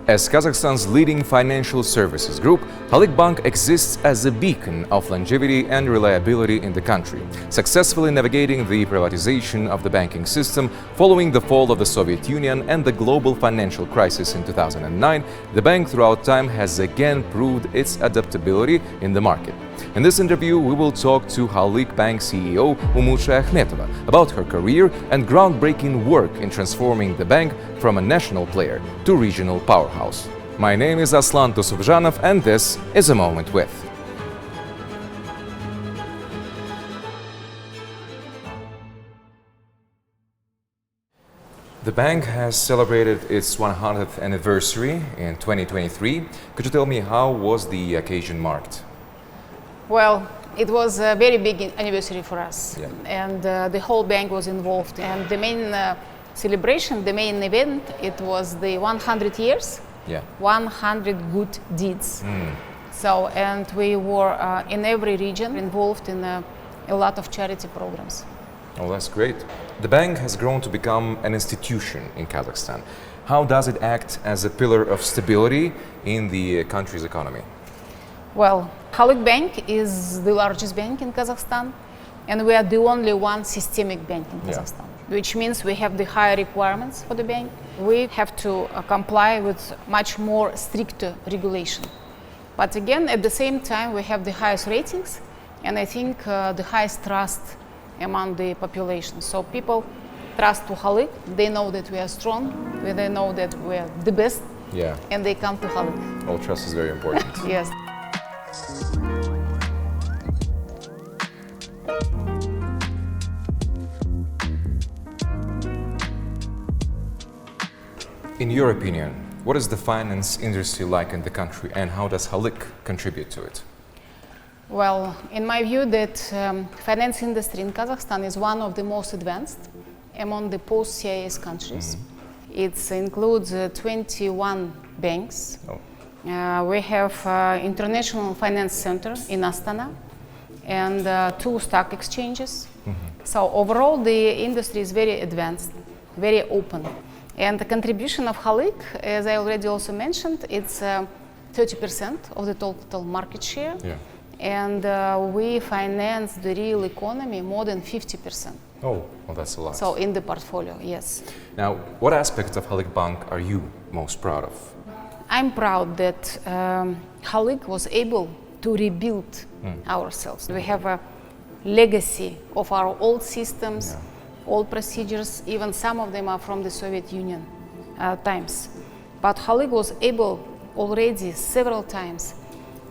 As Kazakhstan's leading financial services group, Halyk Bank exists as a beacon of longevity and reliability in the country, successfully navigating the privatization of the banking system following the fall of the Soviet Union and the global financial crisis in 2009. The bank throughout time has again proved its adaptability in the market. In this interview, we will talk to Halyk Bank CEO Umut Şayaxmetova about her career and groundbreaking work in transforming the bank from a national player to regional powerhouse. My name is Aslan Tusubjanov, and this is A Moment With. The bank has celebrated its 100th anniversary in 2023. Could you tell me how was the occasion marked? Well, it was a very big anniversary for us, Yeah. and the whole bank was involved. And the main celebration, the main event, it was the 100 years, 100 good deeds. So, and we were in every region involved in a lot of charity programs. Oh, that's great. The bank has grown to become an institution in Kazakhstan. How does it act as a pillar of stability in the country's economy? Well, Halyk Bank is the largest bank in Kazakhstan, and we are the only one systemic bank in Kazakhstan, which means we have the higher requirements for the bank. We have to comply with much more stricter regulation. But again, at the same time, we have the highest ratings, and I think the highest trust among the population. So people trust to Halyk, they know that we are strong, they know that we are the best, and they come to Halyk. Well, trust is very important. Yes. In your opinion, what is the finance industry like in the country, and how does Halyk contribute to it? Well, in my view, that finance industry in Kazakhstan is one of the most advanced among the post-CIS countries. It includes 21 banks. We have International Finance Center in Astana and 2 stock exchanges. So overall, the industry is very advanced, very open. And the contribution of Halyk, as I already also mentioned, it's 30% of the total market share. And we finance the real economy more than 50%. Oh, well, that's a lot. So in the portfolio, yes. Now, what aspects of Halyk Bank are you most proud of? I'm proud that Halyk was able to rebuild ourselves. We have a legacy of our old systems, old procedures, even some of them are from the Soviet Union times. But Halyk was able already several times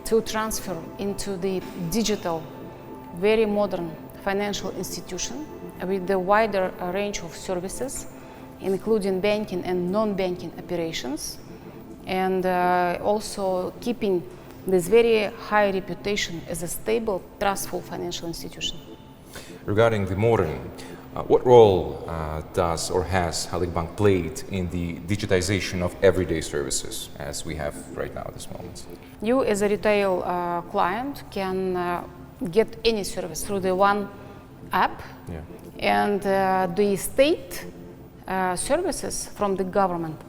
to transfer into the digital, very modern financial institution with the wider range of services, including banking and non-banking operations, and also keeping this very high reputation as a stable, trustful financial institution. Regarding the modern, what role does or has Halyk Bank played in the digitization of everyday services as we have right now at this moment? You as a retail client can get any service through the one app, and the state services from the government,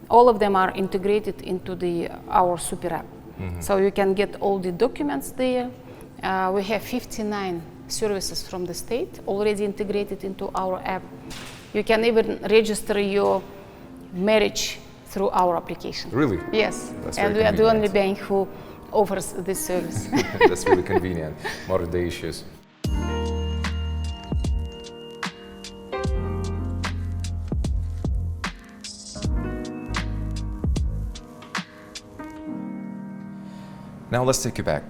all of them are integrated into our super app. So you can get all the documents there. We have 59 services from the state already integrated into our app. You can even register your marriage through our application. Really? Yes. That's and we are the only bank who offers this service. That's really convenient. Modern day issues. Now let's take you back.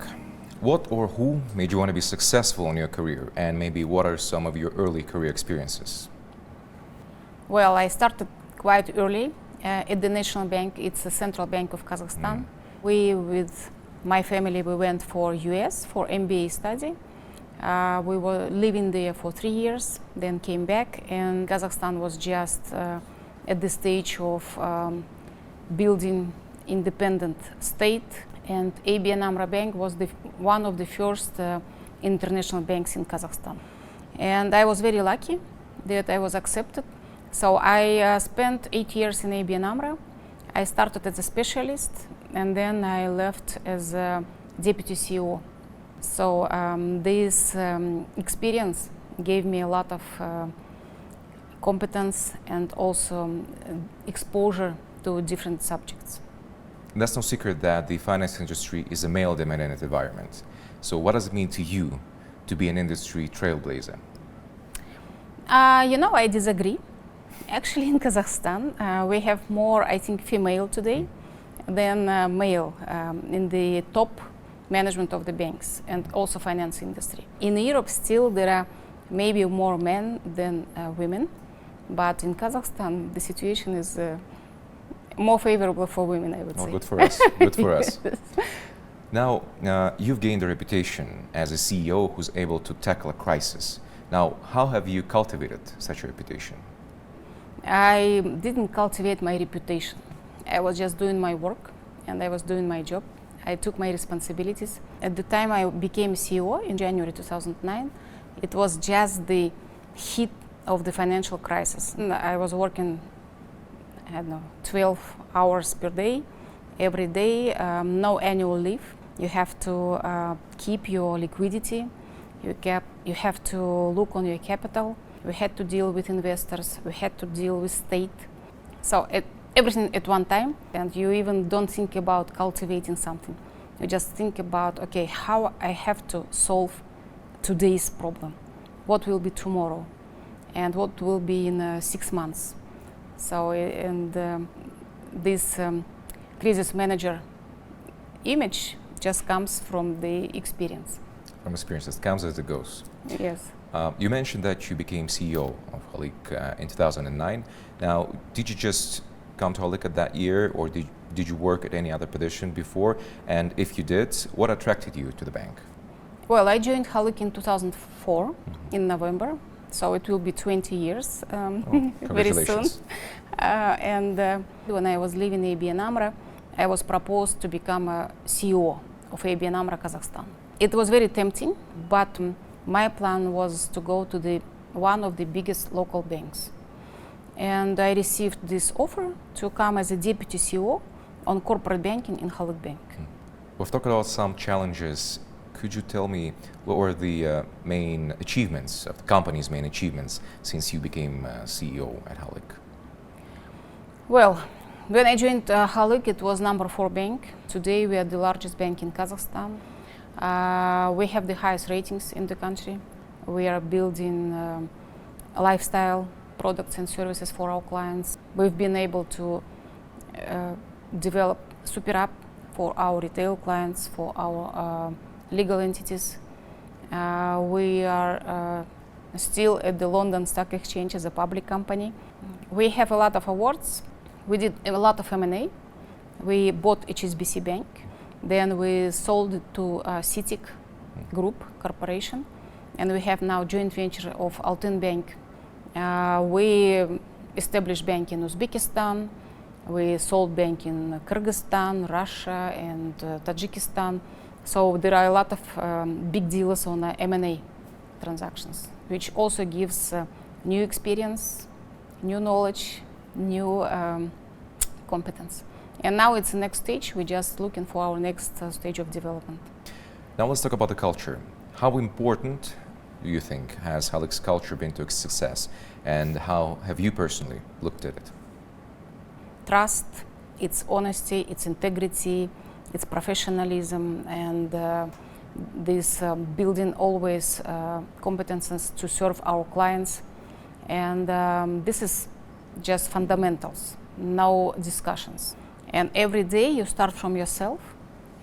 What or who made you want to be successful in your career, and maybe what are some of your early career experiences? Well, I started quite early at the National Bank. It's the central bank of Kazakhstan. We, with my family, we went for US for MBA study. We were living there for 3 years, then came back, and Kazakhstan was just at the stage of building independent state. And ABN AMRO Bank was one of the first international banks in Kazakhstan. And I was very lucky that I was accepted. So I spent 8 years in ABN AMRO. I started as a specialist, and then I left as a deputy CEO. So this experience gave me a lot of competence and also exposure to different subjects. That's no secret that the finance industry is a male-dominated environment. So what does it mean to you to be an industry trailblazer? I disagree. Actually, in Kazakhstan, we have more, I think, female today than male in the top management of the banks and also finance industry. In Europe, still there are maybe more men than women, but in Kazakhstan, the situation is more favorable for women, I would say. Good for us. Good for us. Now, you've gained a reputation as a CEO who's able to tackle a crisis. Now, how have you cultivated such a reputation? I didn't cultivate my reputation. I was just doing my work and I was doing my job. I took my responsibilities. At the time I became CEO in January 2009, it was just the heat of the financial crisis. I was working, 12 hours per day, every day, no annual leave. You have to keep your liquidity. You have to look on your capital. We had to deal with investors. We had to deal with state. So everything at one time, and you even don't think about cultivating something. You just think about, okay, how I have to solve today's problem. What will be tomorrow? And what will be in 6 months? So, this crisis manager image just comes from the experience. From experience, it comes as it goes. Yes. You mentioned that you became CEO of Halyk in 2009. Now, did you just come to Halyk at that year, or did you work at any other position before? And if you did, what attracted you to the bank? Well, I joined Halyk in 2004 in November, so it will be 20 years very soon. And when I was leaving ABN AMRO, I was proposed to become a CEO of ABN AMRO Kazakhstan. It was very tempting, but my plan was to go to one of the biggest local banks. And I received this offer to come as a deputy CEO on corporate banking in Halyk Bank. We've talked about some challenges. Could you tell me what were the main achievements of the company's main achievements since you became CEO at Halyk? Well, when I joined Halyk, it was number 4 bank. Today we are the largest bank in Kazakhstan. We have the highest ratings in the country. We are building lifestyle products and services for our clients. We've been able to develop super app for our retail clients, for our legal entities. We are still at the London Stock Exchange as a public company. We have a lot of awards. We did a lot of M&A. We bought HSBC Bank. Then we sold it to CITIC Group Corporation, and we have now joint venture of Altyn Bank. We established bank in Uzbekistan. We sold bank in Kyrgyzstan, Russia, and Tajikistan. So there are a lot of big deals on M&A transactions, which also gives new experience, new knowledge, new competence. And now it's the next stage. We're just looking for our next stage of development. Now let's talk about the culture. How important do you think has Halyk's culture been to its success, and how have you personally looked at it? Trust, its honesty, its integrity, its professionalism, and this building always competences to serve our clients. And this is just fundamentals, no discussions. And every day you start from yourself,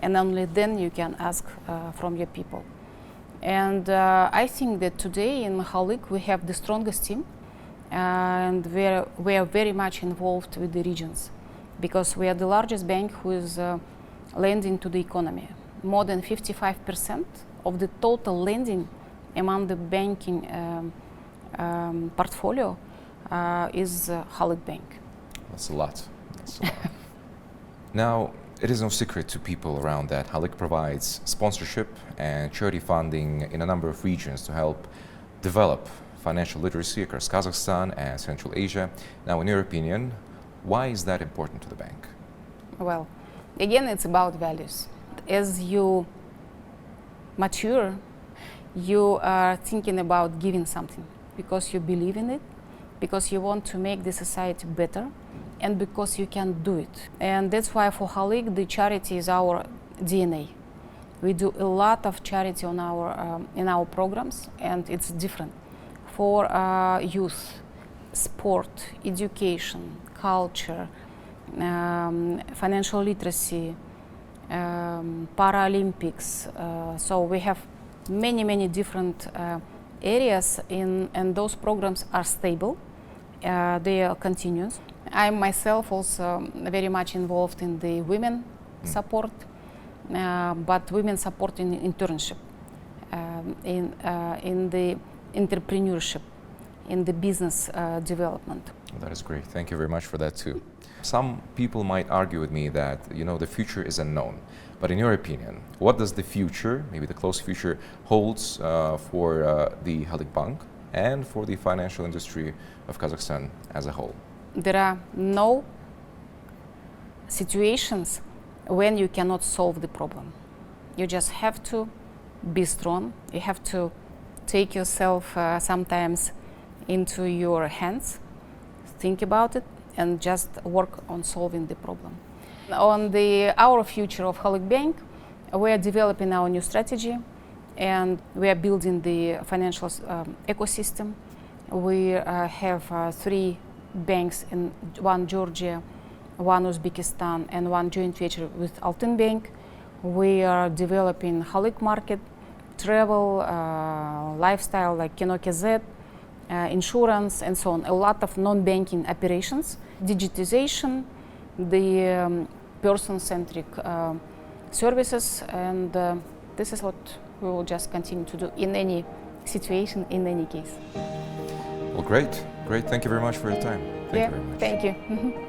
and only then you can ask from your people. And I think that today in Halyk we have the strongest team, and we are very much involved with the regions, because we are the largest bank who is lending to the economy. More than 55% of the total lending among the banking portfolio is Halyk Bank. That's a lot. That's a lot. Now, it is no secret to people around that Halyk provides sponsorship and charity funding in a number of regions to help develop financial literacy across Kazakhstan and Central Asia. Now, in your opinion, why is that important to the bank? Well, again, it's about values. As you mature, you are thinking about giving something because you believe in it, because you want to make the society better, and because you can do it. And that's why for Halyk, the charity is our DNA. We do a lot of charity on in our programs, and it's different. For youth, sport, education, culture, financial literacy, Paralympics. So we have many different areas, and those programs are stable. They are continuous. I'm myself also very much involved in the women support, but women support in internship, in the entrepreneurship, in the business development. Well, that is great. Thank you very much for that too. Some people might argue with me that the future is unknown. But in your opinion, what does the future, maybe the close future, holds for the Halyk Bank and for the financial industry of Kazakhstan as a whole? There are no situations when you cannot solve the problem. You just have to be strong. You have to take yourself sometimes into your hands, think about it, and just work on solving the problem. On our future of Halyk Bank, we are developing our new strategy, and we are building the financial ecosystem. We have 3 banks, in one Georgia, one Uzbekistan, and one joint venture with Altyn Bank. We are developing Halyk market, travel, lifestyle like Kino.kz, insurance, and so on. A lot of non-banking operations, digitization, the person-centric services, and this is what we will just continue to do in any situation, in any case. Well, great. Thank you very much for your time. Thank you very much. Thank you.